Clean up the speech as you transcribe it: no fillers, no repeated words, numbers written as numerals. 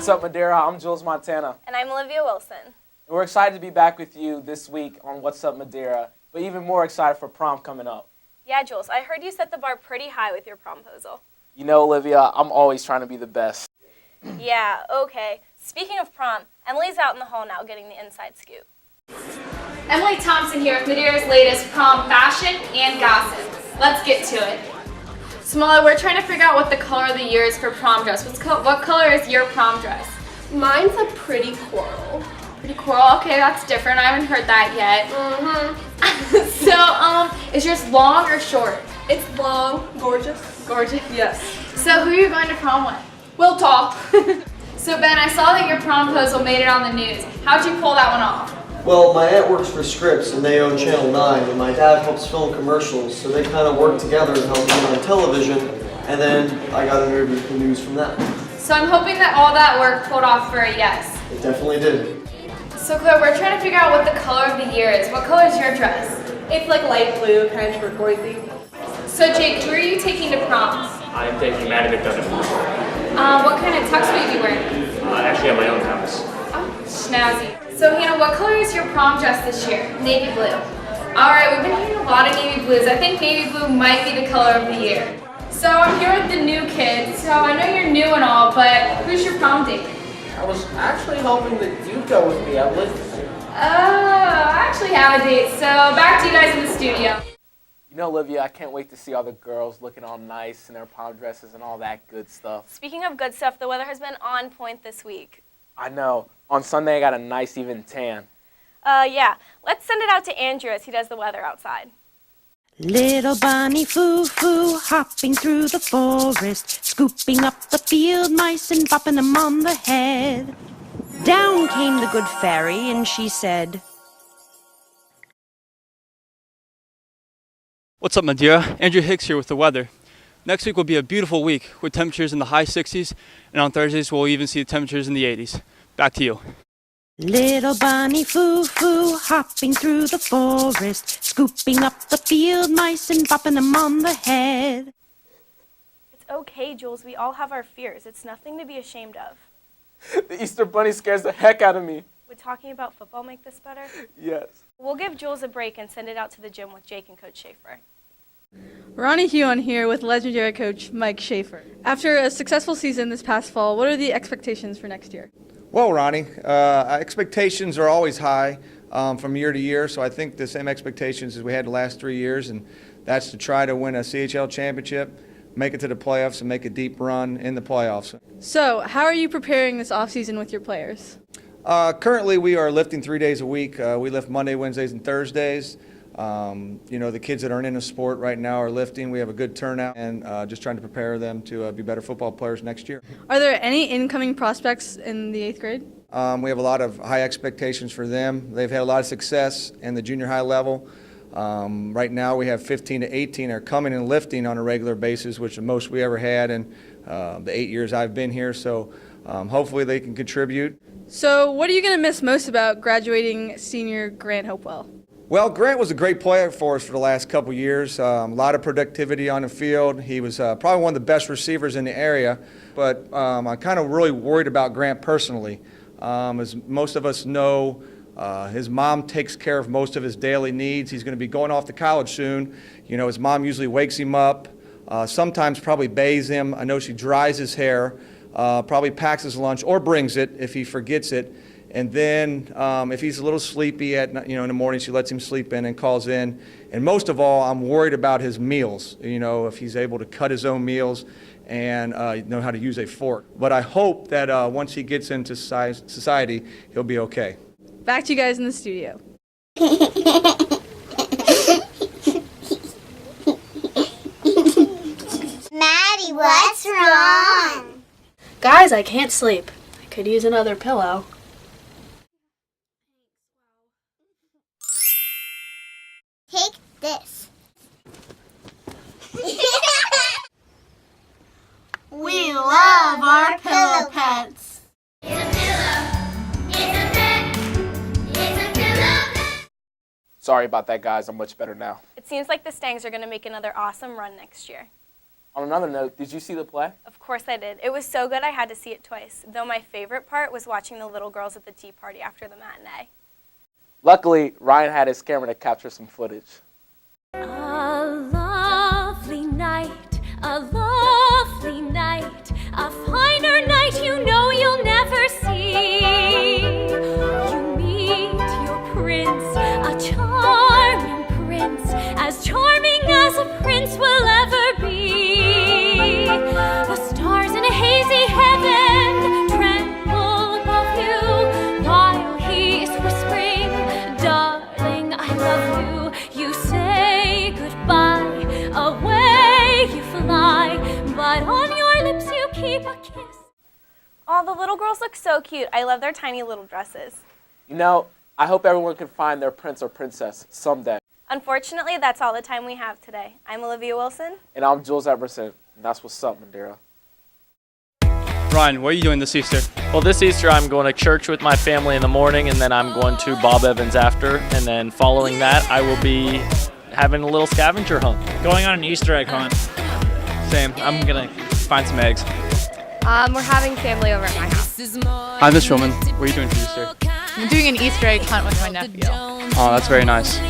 What's up, Madeira? I'm Jules Montana. And I'm Olivia Wilson. And we're excited to be back with you this week on What's Up, Madeira, but even more excited for prom coming up. Yeah, Jules, I heard you set the bar pretty high with your promposal. You know, Olivia, I'm always trying to be the best. Yeah, okay. Speaking of prom, Emily's out in the hall now getting the inside scoop. Emily Thompson here with Madeira's latest prom fashion and gossip. Let's get to it. Smala, we're trying to figure out what the color of the year is for prom dress. What color is your prom dress? Mine's a pretty coral. Pretty coral? Okay, that's different. I haven't heard that yet. So, is yours long or short? It's long, gorgeous. Gorgeous? Yes. So, who are you going to prom with? We'll talk. So, Ben, I saw that your promposal made it on the news. How'd you pull that one off? Well, my aunt works for Scripps and they own Channel 9, and my dad helps film commercials, so they kind of work together to help me on television, and then I got an interview with the news from that. So I'm hoping that all that work pulled off for a yes. It definitely did. So Claire, we're trying to figure out what the color of the year is. What color is your dress? It's like light blue, kind of turquoisey. So Jake, who are you taking to prom? I'm taking Maddie McDonough. What kind of tux will you be wearing? Actually at my own house. Oh, snazzy. So Hannah, what color is your prom dress this year? Navy blue. Alright, we've been hearing a lot of navy blues. I think navy blue might be the color of the year. So I'm here with the new kids. So I know you're new and all, but who's your prom date? I was actually hoping that you'd go with me, Emily. Oh, I actually have a date. So back to you guys in the studio. You know, Olivia, I can't wait to see all the girls looking all nice in their prom dresses and all that good stuff. Speaking of good stuff, the weather has been on point this week. I know. On Sunday, I got a nice even tan. Yeah. Let's send it out to Andrew as he does the weather outside. Little bunny foo-foo, hopping through the forest, scooping up the field mice and bopping them on the head. Down came the good fairy, and she said, What's up, Madeira? Andrew Hicks here with the weather. Next week will be a beautiful week with temperatures in the high 60s, and on Thursdays we'll even see temperatures in the 80s. Back to you. Little bunny foo-foo, hopping through the forest, scooping up the field mice and bopping them on the head. It's okay, Jules. We all have our fears. It's nothing to be ashamed of. The Easter Bunny scares the heck out of me. Would talking about football make this better? Yes. We'll give Jules a break and send it out to the gym with Jake and Coach Schaefer. Ronnie Huon here with legendary coach Mike Schaefer. After a successful season this past fall, what are the expectations for next year? Well, Ronnie, expectations are always high from year to year, so I think the same expectations as we had the last 3 years, and that's to try to win a CHL championship, make it to the playoffs, and make a deep run in the playoffs. So, how are you preparing this offseason with your players? Currently, we are lifting 3 days a week. We lift Monday, Wednesdays, and Thursdays. You know, the kids that aren't in the sport right now are lifting. We have a good turnout, and just trying to prepare them to be better football players next year. Are there any incoming prospects in the 8th grade? We have a lot of high expectations for them. They've had a lot of success in the junior high level. Right now we have 15 to 18 are coming and lifting on a regular basis, which is the most we ever had in the 8 years I've been here. So hopefully they can contribute. So what are you going to miss most about graduating senior Grant Hopewell? Well, Grant was a great player for us for the last couple years. A lot of productivity on the field. He was probably one of the best receivers in the area, but I'm kind of really worried about Grant personally. As most of us know, his mom takes care of most of his daily needs. He's going to be going off to college soon. You know, his mom usually wakes him up, sometimes probably bathes him. I know she dries his hair, probably packs his lunch or brings it if he forgets it. And then if he's a little sleepy in the morning, she lets him sleep in and calls in. And most of all, I'm worried about his meals, if he's able to cut his own meals and know how to use a fork. But I hope that once he gets into society, he'll be okay. Back to you guys in the studio. Maddie, what's wrong? Guys, I can't sleep. I could use another pillow. Take this. We love our pillow pets. It's a pillow. It's a pet. It's a pillow pet. Sorry about that, guys. I'm much better now. It seems like the Stangs are going to make another awesome run next year. On another note, did you see the play? Of course I did. It was so good I had to see it twice, though my favorite part was watching the little girls at the tea party after the matinee. Luckily, Ryan had his camera to capture some footage. A lovely night, a lovely night, a finer night you know you'll never see. You meet your prince, a charming prince, as charming as a prince will ever be. The stars in a hazy heaven tremble above you, while he is whispering, darling, I love you. You say goodbye, away you fly, but on your lips you keep a kiss. Oh, the little girls look so cute. I love their tiny little dresses. You know, I hope everyone can find their prince or princess someday. Unfortunately, that's all the time we have today. I'm Olivia Wilson. And I'm Jules Emerson, and that's what's up, Madeira. Ryan, what are you doing this Easter? Well, this Easter I'm going to church with my family in the morning, and then I'm going to Bob Evans after. And then following that, I will be having a little scavenger hunt. Going on an Easter egg hunt. Same. I'm going to find some eggs. We're having family over at my house. I'm Miss Schulman. What are you doing for Easter? I'm doing an Easter egg hunt with my nephew. Oh, that's very nice.